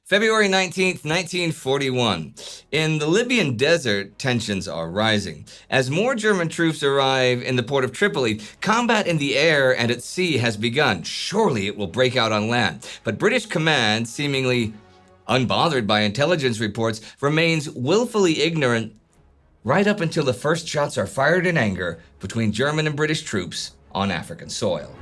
February 19th, 1941. In the Libyan desert, tensions are rising. As more German troops arrive in the port of Tripoli, combat in the air and at sea has begun. Surely it will break out on land. But British command, seemingly unbothered by intelligence reports, remains willfully ignorant right up until the first shots are fired in anger between German and British troops on African soil.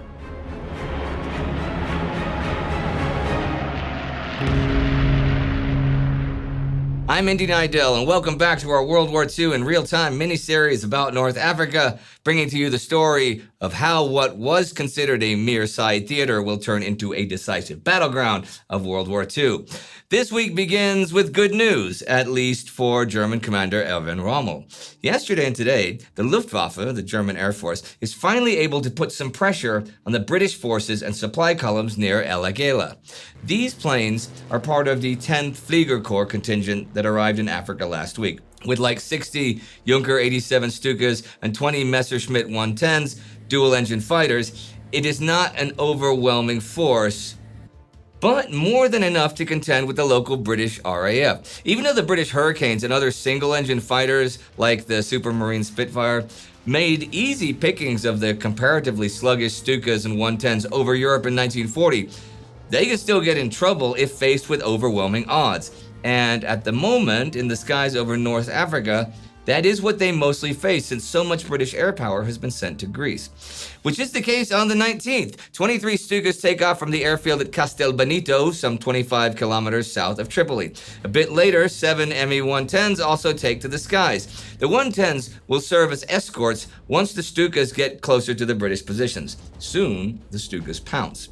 I'm Indy Neidell, and welcome back to our World War II in real-time mini-series about North Africa, bringing to you the story of how what was considered a mere side theater will turn into a decisive battleground of World War II. This week begins with good news, at least for German commander Erwin Rommel. Yesterday and today, the Luftwaffe, the German Air Force, is finally able to put some pressure on the British forces and supply columns near El Agheila. These planes are part of the 10th Fliegerkorps contingent that arrived in Africa last week. With like 60 Junker 87 Stukas and 20 Messerschmitt 110s, dual-engine fighters, it is not an overwhelming force, but more than enough to contend with the local British RAF. Even though the British Hurricanes and other single-engine fighters, like the Submarine Spitfire, made easy pickings of the comparatively sluggish Stukas and 110s over Europe in 1940, they can still get in trouble if faced with overwhelming odds. And at the moment, in the skies over North Africa, that is what they mostly face, since so much British air power has been sent to Greece. Which is the case on the 19th. 23 Stukas take off from the airfield at Castelbenito, some 25 kilometers south of Tripoli. A bit later, 7 Me-110s also take to the skies. The 110s will serve as escorts once the Stukas get closer to the British positions. Soon, the Stukas pounce.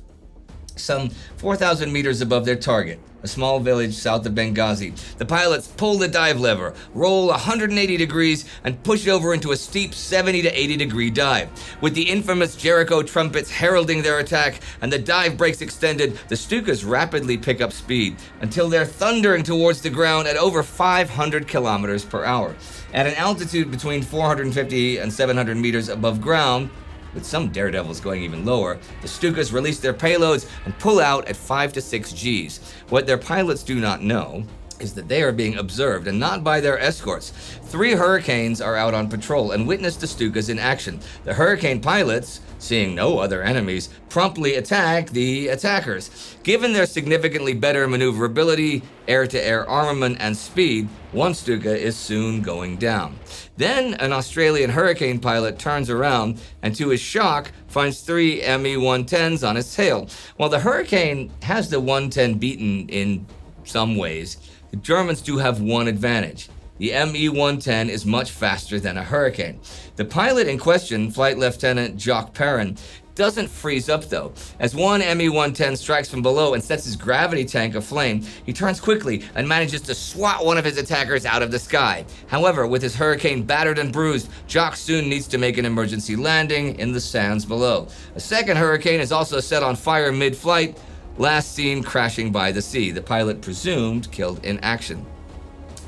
Some 4,000 meters above their target, a small village south of Benghazi, the pilots pull the dive lever, roll 180 degrees, and push over into a steep 70 to 80 degree dive. With the infamous Jericho trumpets heralding their attack and the dive brakes extended, the Stukas rapidly pick up speed until they're thundering towards the ground at over 500 kilometers per hour. At an altitude between 450 and 700 meters above ground, with some daredevils going even lower, the Stukas release their payloads and pull out at 5 to 6 Gs. What their pilots do not know is that they are being observed, and not by their escorts. 3 Hurricanes are out on patrol and witness the Stukas in action. The Hurricane pilots, seeing no other enemies, promptly attack the attackers. Given their significantly better maneuverability, air-to-air armament, and speed, one Stuka is soon going down. Then an Australian Hurricane pilot turns around and, to his shock, finds 3 Me-110s on his tail. While the Hurricane has the 110 beaten in some ways, the Germans do have one advantage. The Me-110 is much faster than a Hurricane. The pilot in question, Flight Lieutenant Jacques Perrin, doesn't freeze up though. As one Me-110 strikes from below and sets his gravity tank aflame, he turns quickly and manages to swat one of his attackers out of the sky. However, with his Hurricane battered and bruised, Jacques soon needs to make an emergency landing in the sands below. A second Hurricane is also set on fire mid-flight, last seen crashing by the sea, the pilot presumed killed in action.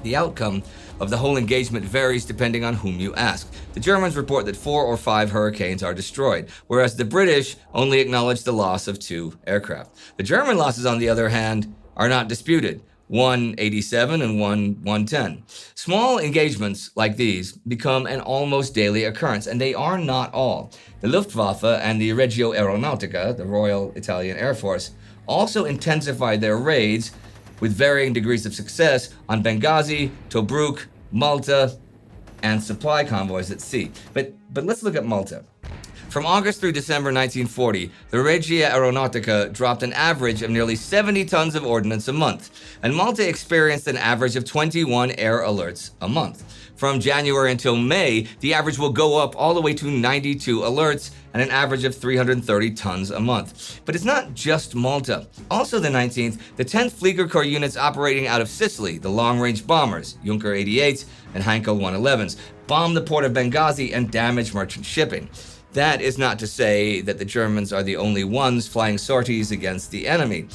The outcome of the whole engagement varies depending on whom you ask. The Germans report that 4 or 5 Hurricanes are destroyed, whereas the British only acknowledge the loss of 2 aircraft. The German losses, on the other hand, are not disputed. 1 87 and 1 110. Small engagements like these become an almost daily occurrence, and they are not all. The Luftwaffe and the Regio Aeronautica, the Royal Italian Air Force, also intensified their raids with varying degrees of success on Benghazi, Tobruk, Malta, and supply convoys at sea. But let's look at Malta. From August through December 1940, the Regia Aeronautica dropped an average of nearly 70 tons of ordnance a month, and Malta experienced an average of 21 air alerts a month. From January until May, the average will go up all the way to 92 alerts and an average of 330 tons a month. But it's not just Malta. Also the 19th, the 10th Fliegerkorps units operating out of Sicily, the long-range bombers, Junker 88s and Heinkel 111s, bombed the port of Benghazi and damaged merchant shipping. That is not to say that the Germans are the only ones flying sorties against the enemy.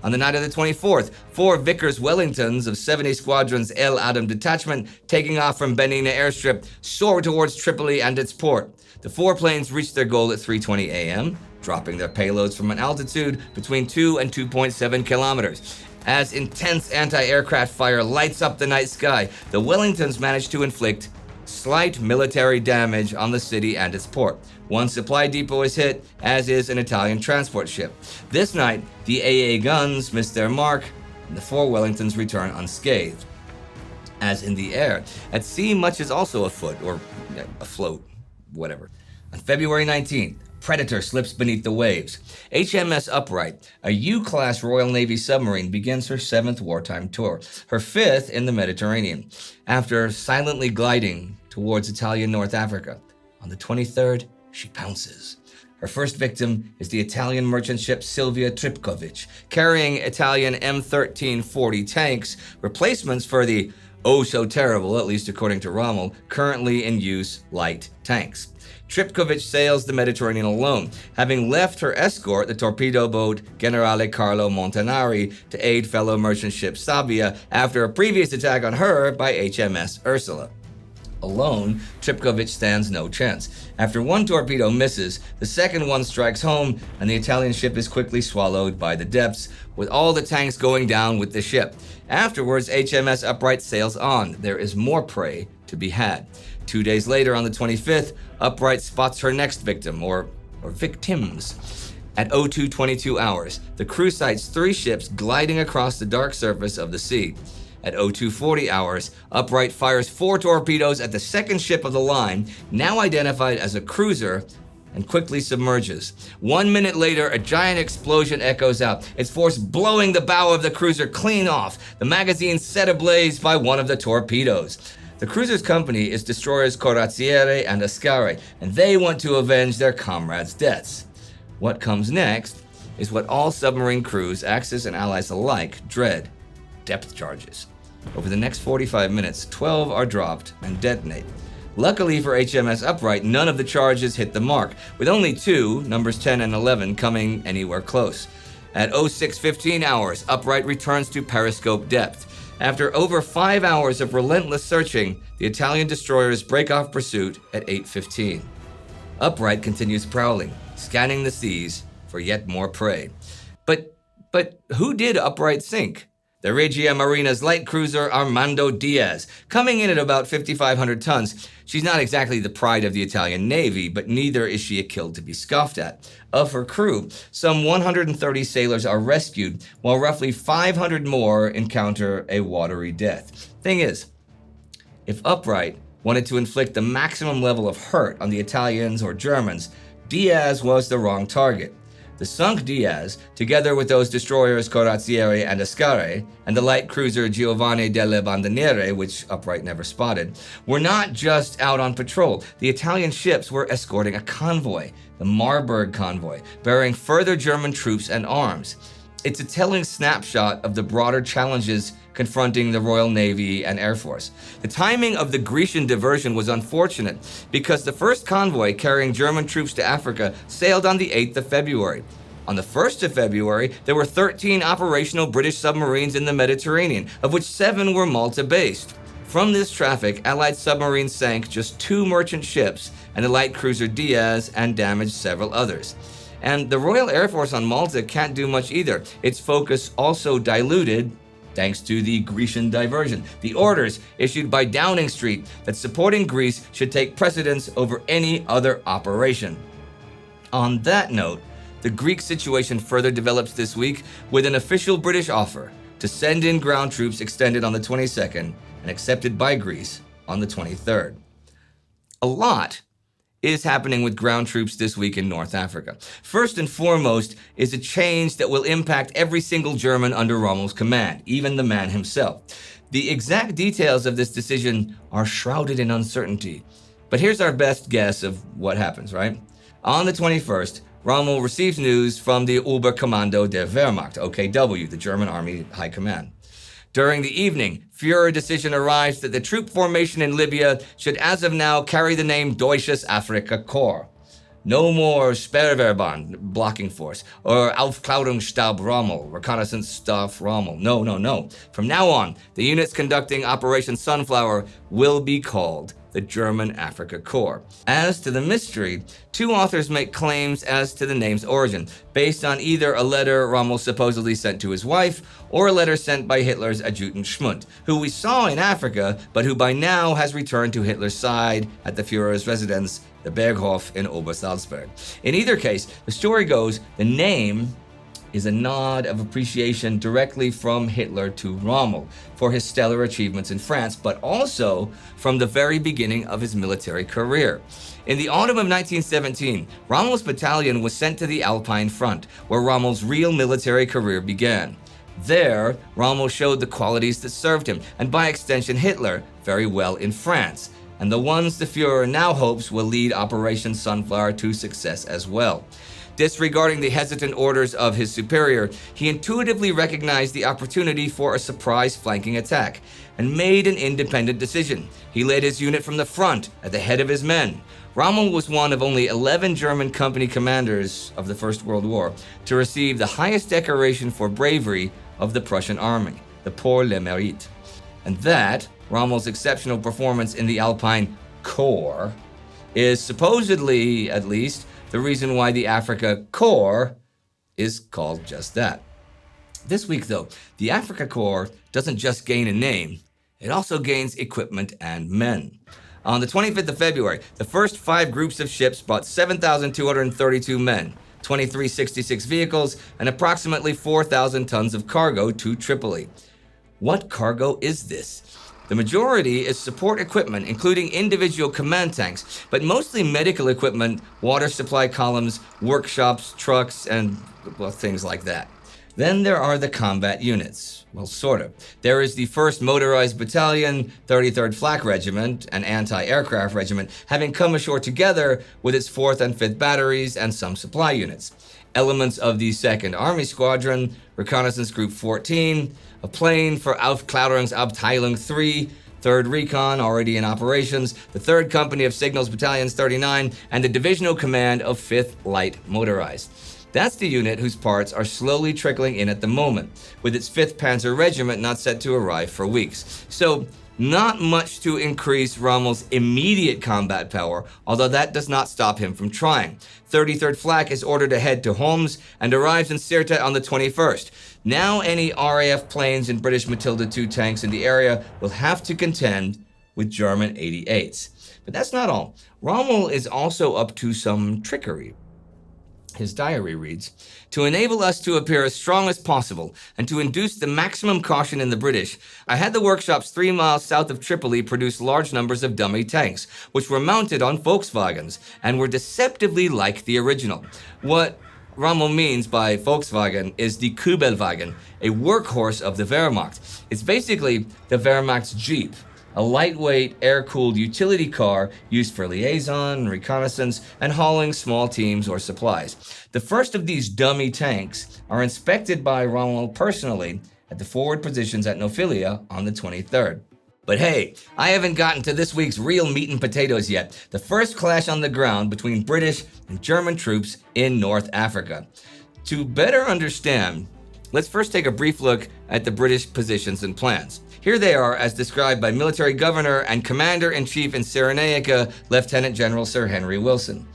On the night of the 24th, 4 Vickers Wellingtons of 70 Squadron's El Adam detachment, taking off from Benina airstrip, soared towards Tripoli and its port. The 4 planes reached their goal at 3:20 a.m., dropping their payloads from an altitude between 2 and 2.7 kilometers. As intense anti-aircraft fire lights up the night sky, the Wellingtons manage to inflict slight military damage on the city and its port. One supply depot is hit, as is an Italian transport ship. This night, the AA guns miss their mark, and the 4 Wellingtons return unscathed. As in the air, at sea much is also afoot, or afloat, whatever. On February 19th, Predator slips beneath the waves. HMS Upright, a U-class Royal Navy submarine, begins her 7th wartime tour, her 5th in the Mediterranean, after silently gliding towards Italian North Africa. On the 23rd, she pounces. Her first victim is the Italian merchant ship Silvia Tripkovic, carrying Italian M1340 tanks, replacements for the oh-so-terrible, at least according to Rommel, currently in use light tanks. Tripkovic sails the Mediterranean alone, having left her escort, the torpedo boat Generale Carlo Montanari, to aid fellow merchant ship Sabia after a previous attack on her by HMS Ursula. Alone, Tripkovic stands no chance. After one torpedo misses, the second one strikes home, and the Italian ship is quickly swallowed by the depths, with all the tanks going down with the ship. Afterwards, HMS Upright sails on. There is more prey to be had. 2 days later, on the 25th, Upright spots her next victim, or victims. At 02:22 hours, the crew sights 3 ships gliding across the dark surface of the sea. At 02:40 hours, Upright fires 4 torpedoes at the second ship of the line, now identified as a cruiser, and quickly submerges. 1 minute later, a giant explosion echoes out, its force blowing the bow of the cruiser clean off, the magazine set ablaze by one of the torpedoes. The cruiser's company is destroyers Corazziere and Ascari, and they want to avenge their comrades' deaths. What comes next is what all submarine crews, Axis and allies alike, dread: depth charges. Over the next 45 minutes, 12 are dropped and detonate. Luckily for HMS Upright, none of the charges hit the mark, with only 2, numbers 10 and 11, coming anywhere close. At 06:15 hours, Upright returns to periscope depth. After over 5 hours of relentless searching, the Italian destroyers break off pursuit at 8:15. Upright continues prowling, scanning the seas for yet more prey. But who did Upright sink? The Regia Marina's light cruiser Armando Diaz, coming in at about 5,500 tons. She's not exactly the pride of the Italian Navy, but neither is she a kill to be scoffed at. Of her crew, some 130 sailors are rescued, while roughly 500 more encounter a watery death. Thing is, if Upright wanted to inflict the maximum level of hurt on the Italians or Germans, Diaz was the wrong target. The sunk Diaz, together with those destroyers Corazziere and Ascari, and the light cruiser Giovanni delle Bandiniere, which Upright never spotted, were not just out on patrol. The Italian ships were escorting a convoy, the Marburg convoy, bearing further German troops and arms. It's a telling snapshot of the broader challenges confronting the Royal Navy and Air Force. The timing of the Grecian diversion was unfortunate because the first convoy carrying German troops to Africa sailed on the 8th of February. On the 1st of February, there were 13 operational British submarines in the Mediterranean, of which 7 were Malta-based. From this traffic, Allied submarines sank just 2 merchant ships and the light cruiser Diaz and damaged several others. And the Royal Air Force on Malta can't do much either. Its focus also diluted thanks to the Grecian diversion, the orders issued by Downing Street that supporting Greece should take precedence over any other operation. On that note, the Greek situation further develops this week with an official British offer to send in ground troops extended on the 22nd and accepted by Greece on the 23rd. A lot is happening with ground troops this week in North Africa. First and foremost is a change that will impact every single German under Rommel's command, even the man himself. The exact details of this decision are shrouded in uncertainty, but here's our best guess of what happens, right? On the 21st, Rommel receives news from the Oberkommando der Wehrmacht, OKW, the German Army High Command. During the evening, Führer decision arrives that the troop formation in Libya should as of now carry the name Deutsches Afrikakorps. No more Sperrverband, blocking force, or Aufklärungsstab Rommel, reconnaissance staff Rommel. No. From now on, the units conducting Operation Sunflower will be called the German Afrika Korps. As to the mystery, two authors make claims as to the name's origin, based on either a letter Rommel supposedly sent to his wife, or a letter sent by Hitler's adjutant Schmundt, who we saw in Africa, but who by now has returned to Hitler's side at the Führer's residence, the Berghof in Obersalzberg. In either case, the story goes, the name is a nod of appreciation directly from Hitler to Rommel for his stellar achievements in France, but also from the very beginning of his military career. In the autumn of 1917, Rommel's battalion was sent to the Alpine front, where Rommel's real military career began. There, Rommel showed the qualities that served him, and by extension Hitler, very well in France, and the ones the Führer now hopes will lead Operation Sunflower to success as well. Disregarding the hesitant orders of his superior, he intuitively recognized the opportunity for a surprise flanking attack and made an independent decision. He led his unit from the front at the head of his men. Rommel was one of only 11 German company commanders of the First World War to receive the highest decoration for bravery of the Prussian army, the Pour le Mérite. And that, Rommel's exceptional performance in the Alpine Corps, is supposedly, at least, the reason why the Afrika Korps is called just that. This week, though, the Afrika Korps doesn't just gain a name, it also gains equipment and men. On the 25th of February, the first 5 groups of ships brought 7,232 men, 2366 vehicles, and approximately 4,000 tons of cargo to Tripoli. What cargo is this? The majority is support equipment, including individual command tanks, but mostly medical equipment, water supply columns, workshops, trucks, and things like that. Then there are the combat units. Well, sort of. There is the 1st Motorized Battalion, 33rd Flak Regiment, an anti-aircraft regiment, having come ashore together with its 4th and 5th batteries and some supply units. Elements of the 2nd Army Squadron, Reconnaissance Group 14, a plane for Aufklärungsabteilung 3, 3rd Recon already in operations, the 3rd Company of Signals Battalions 39, and the Divisional Command of 5th Light Motorized. That's the unit whose parts are slowly trickling in at the moment, with its 5th Panzer Regiment not set to arrive for weeks. So, not much to increase Rommel's immediate combat power, although that does not stop him from trying. 33rd Flak is ordered ahead to Homs and arrives in Sirte on the 21st. Now any RAF planes and British Matilda II tanks in the area will have to contend with German 88s. But that's not all. Rommel is also up to some trickery. His diary reads, "To enable us to appear as strong as possible and to induce the maximum caution in the British, I had the workshops 3 miles south of Tripoli produce large numbers of dummy tanks, which were mounted on Volkswagens and were deceptively like the original." What Rommel means by Volkswagen is the Kübelwagen, a workhorse of the Wehrmacht. It's basically the Wehrmacht's Jeep, a lightweight, air-cooled utility car used for liaison, reconnaissance, and hauling small teams or supplies. The first of these dummy tanks are inspected by Rommel personally at the forward positions at Nophilia on the 23rd. But hey, I haven't gotten to this week's real meat and potatoes yet, the first clash on the ground between British and German troops in North Africa. To better understand, let's first take a brief look at the British positions and plans. Here they are as described by Military Governor and Commander-in-Chief in Cyrenaica, Lieutenant General Sir Henry Wilson.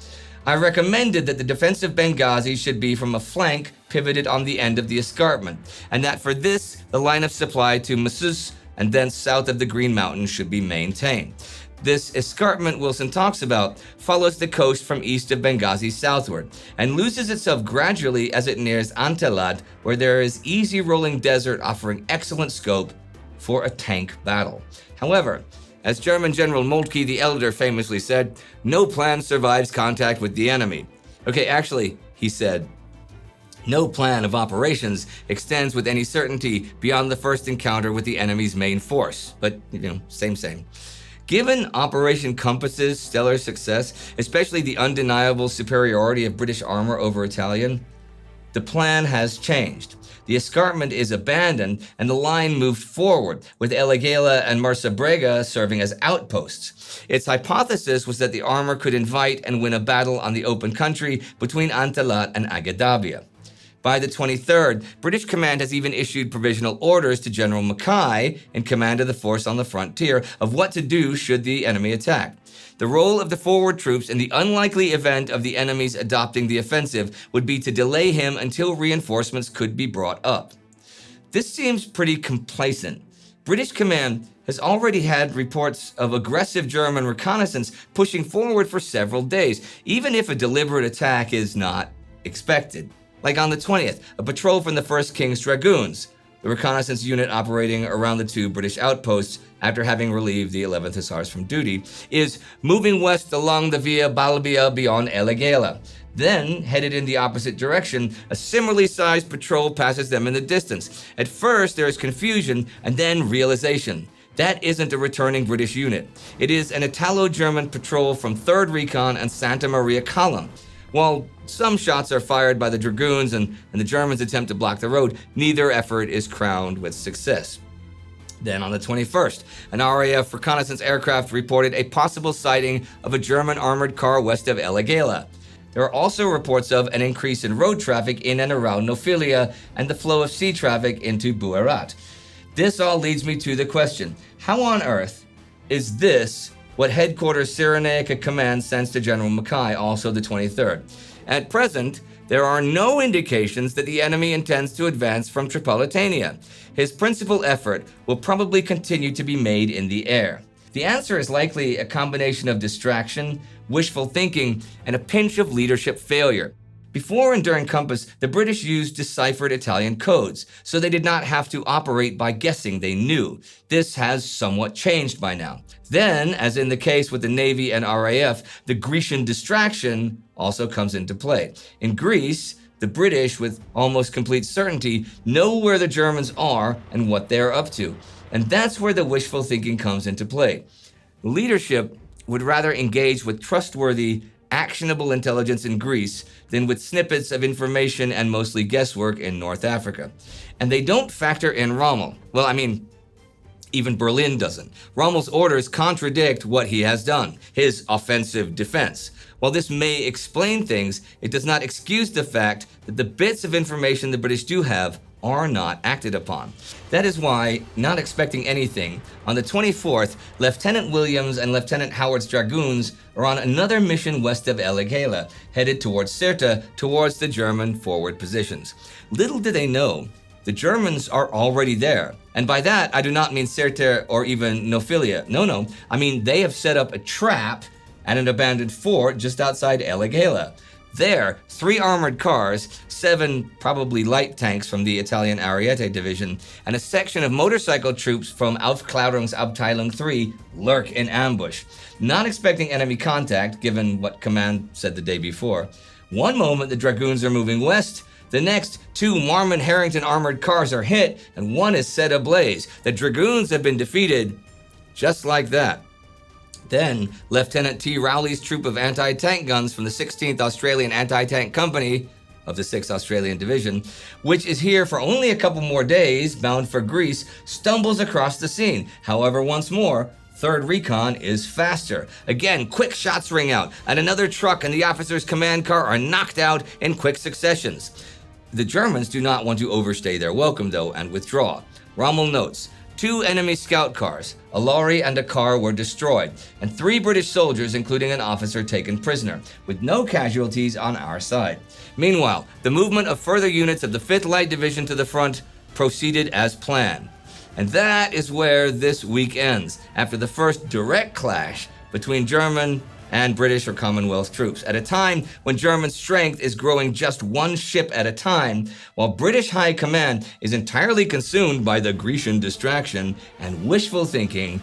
"I recommended that the defense of Benghazi should be from a flank pivoted on the end of the escarpment, and that for this, the line of supply to Massus and then south of the Green Mountains should be maintained. This escarpment Wilson talks about follows the coast from east of Benghazi southward and loses itself gradually as it nears Antalat, where there is easy rolling desert offering excellent scope for a tank battle. However, as German General Moltke the Elder famously said, no plan survives contact with the enemy." Okay, actually, he said, "No plan of operations extends with any certainty beyond the first encounter with the enemy's main force." But, same. Given Operation Compass's stellar success, especially the undeniable superiority of British armor over Italian, the plan has changed. The escarpment is abandoned and the line moved forward, with El Agheila and Marsa serving as outposts. Its hypothesis was that the armor could invite and win a battle on the open country between Antalat and Agadabia. By the 23rd, British command has even issued provisional orders to General Mackay, in command of the force on the frontier, of what to do should the enemy attack. The role of the forward troops in the unlikely event of the enemies adopting the offensive would be to delay him until reinforcements could be brought up. This seems pretty complacent. British command has already had reports of aggressive German reconnaissance pushing forward for several days, even if a deliberate attack is not expected. Like on the 20th, a patrol from the 1st King's Dragoons, the reconnaissance unit operating around the 2 British outposts after having relieved the 11th Hussars from duty, is moving west along the Via Balbia beyond El Agheila. Then, headed in the opposite direction, a similarly sized patrol passes them in the distance. At first, there is confusion and then realization. That isn't a returning British unit. It is an Italo-German patrol from 3rd Recon and Santa Maria Column. While some shots are fired by the Dragoons and the Germans attempt to block the road, neither effort is crowned with success. Then on the 21st, an RAF reconnaissance aircraft reported a possible sighting of a German armored car west of El Agheila. There are also reports of an increase in road traffic in and around Nophilia and the flow of sea traffic into Buerat. This all leads me to the question, how on earth is this what Headquarters Cyrenaica Command sends to General Mackay, also the 23rd? At present, there are no indications that the enemy intends to advance from Tripolitania. His principal effort will probably continue to be made in the air. The answer is likely a combination of distraction, wishful thinking, and a pinch of leadership failure. Before and during Compass, the British used deciphered Italian codes, so they did not have to operate by guessing they knew. This has somewhat changed by now. Then, as in the case with the Navy and RAF, the Grecian distraction also comes into play. In Greece, the British, with almost complete certainty, know where the Germans are and what they're up to. And that's where the wishful thinking comes into play. Leadership would rather engage with trustworthy, actionable intelligence in Greece than with snippets of information and mostly guesswork in North Africa. And they don't factor in Rommel. Well, I mean, even Berlin doesn't. Rommel's orders contradict what he has done, his offensive defense. While this may explain things, it does not excuse the fact that the bits of information the British do have are not acted upon. That is why, not expecting anything, on the 24th, Lieutenant Williams and Lieutenant Howard's Dragoons are on another mission west of El Agheila, headed towards Sirte, towards the German forward positions. Little do they know, the Germans are already there. And by that, I do not mean Sirte or even Nophilia. No, I mean they have set up a trap at an abandoned fort just outside El Agheila. There, 3 armored cars, 7 probably light tanks from the Italian Ariete Division, and a section of motorcycle troops from Aufklärungsabteilung 3 lurk in ambush. Not expecting enemy contact, given what command said the day before. One moment the Dragoons are moving west, the next 2 Marmon Harrington armored cars are hit, and one is set ablaze. The Dragoons have been defeated just like that. Then, Lieutenant T. Rowley's troop of anti-tank guns from the 16th Australian Anti-Tank Company of the 6th Australian Division, which is here for only a couple more days, bound for Greece, stumbles across the scene. However, once more, 3rd Recon is faster. Again, quick shots ring out, and another truck and the officer's command car are knocked out in quick successions. The Germans do not want to overstay their welcome, though, and withdraw. Rommel notes, 2 enemy scout cars, a lorry and a car were destroyed, and 3 British soldiers, including an officer, taken prisoner, with no casualties on our side. Meanwhile, the movement of further units of the 5th Light Division to the front proceeded as planned. And that is where this week ends, after the first direct clash between German and British or Commonwealth troops, at a time when German strength is growing just 1 ship at a time, while British High Command is entirely consumed by the Grecian distraction and wishful thinking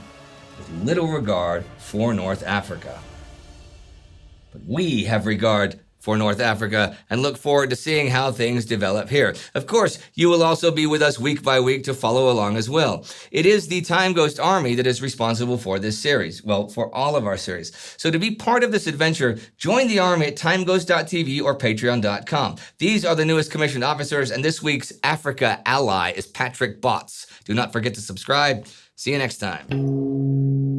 with little regard for North Africa. But we have regard for North Africa and look forward to seeing how things develop here. Of course, you will also be with us week by week to follow along as well. It is the Time Ghost Army that is responsible for this series. Well, for all of our series. So to be part of this adventure, join the army at timeghost.tv or patreon.com. These are the newest commissioned officers, and this week's Africa ally is Patrick Botts. Do not forget to subscribe. See you next time.